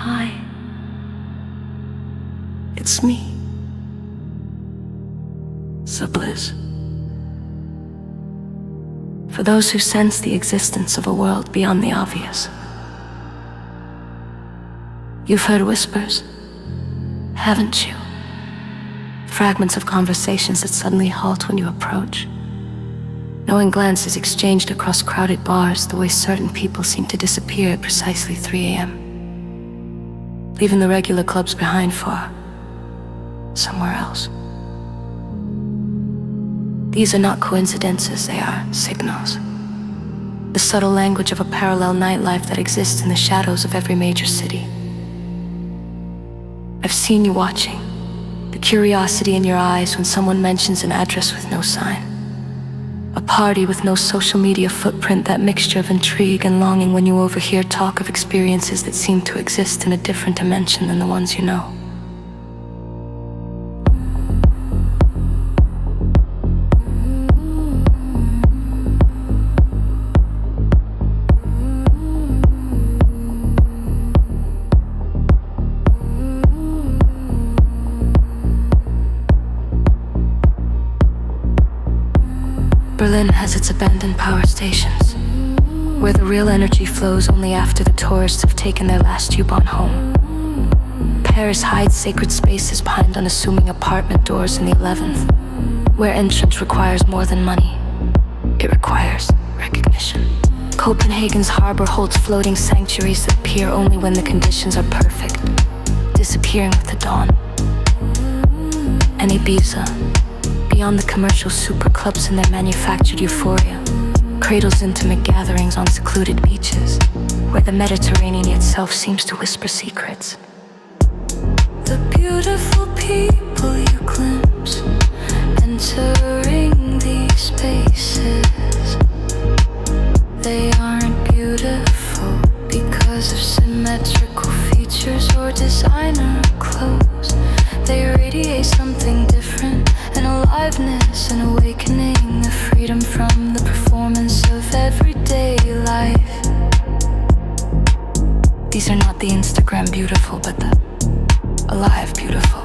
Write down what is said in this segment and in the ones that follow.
Hi. It's me. Subliss. For those who sense the existence of a world beyond the obvious. You've heard whispers, haven't you? Fragments of conversations that suddenly halt when you approach. Knowing glances exchanged across crowded bars, the way certain people seem to disappear at precisely 3 a.m., leaving the regular clubs behind for somewhere else. These are not coincidences, they are signals. The subtle language of a parallel nightlife that exists in the shadows of every major city. I've seen you watching, the curiosity in your eyes when someone mentions an address with no sign. A party with no social media footprint, that mixture of intrigue and longing when you overhear talk of experiences that seem to exist in a different dimension than the ones you know. Berlin has its abandoned power stations, where the real energy flows only after the tourists have taken their last U-Bahn home. Paris hides sacred spaces behind unassuming apartment doors in the 11th, where entrance requires more than money. It requires recognition. Copenhagen's harbor holds floating sanctuaries that appear only when the conditions are perfect, disappearing with the dawn. And Ibiza, beyond the commercial superclubs and their manufactured euphoria, cradles intimate gatherings on secluded beaches, where the Mediterranean itself seems to whisper secrets. The beautiful people you glimpse entering these spaces, they aren't beautiful because of symmetrical features or designer clothes. They radiate something different, an aliveness, an awakening, a freedom from the performance of everyday life. These are not the Instagram beautiful, but the alive beautiful.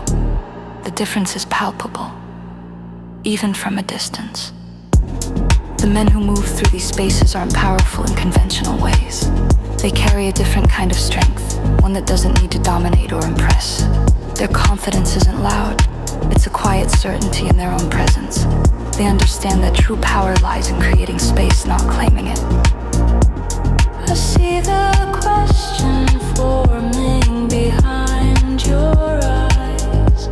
The difference is palpable, even from a distance. The men who move through these spaces aren't powerful in conventional ways. They carry a different kind of strength, one that doesn't need to dominate or impress. Their confidence isn't loud, it's a quiet certainty in their own presence. They understand that true power lies in creating space, not claiming it. I see the question forming behind your eyes.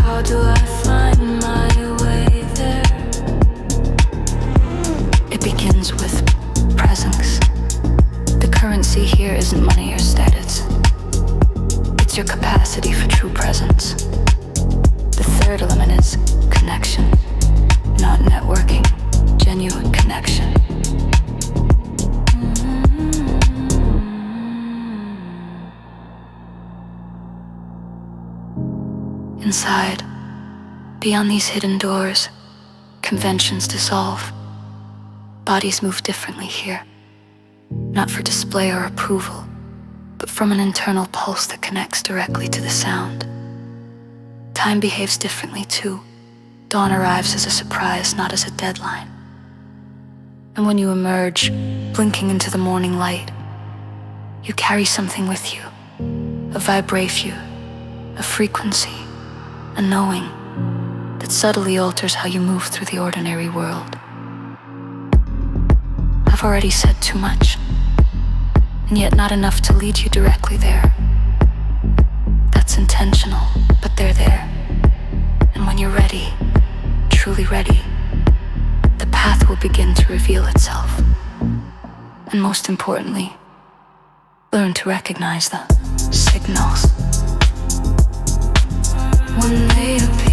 How do I find my way there? It begins with presence. The currency here isn't money or status. It's your capacity for true presence. The third element is connection, not networking, genuine connection. Inside, beyond these hidden doors, conventions dissolve. Bodies move differently here, not for display or approval, but from an internal pulse that connects directly to the sound. Time behaves differently too. Dawn arrives as a surprise, not as a deadline. And when you emerge, blinking into the morning light, you carry something with you, a vibration, a frequency, a knowing that subtly alters how you move through the ordinary world. I've already said too much, and yet not enough to lead you directly there. That's intentional, but they're there. And when you're ready, truly ready, the path will begin to reveal itself. And most importantly, learn to recognize the signals when they appear.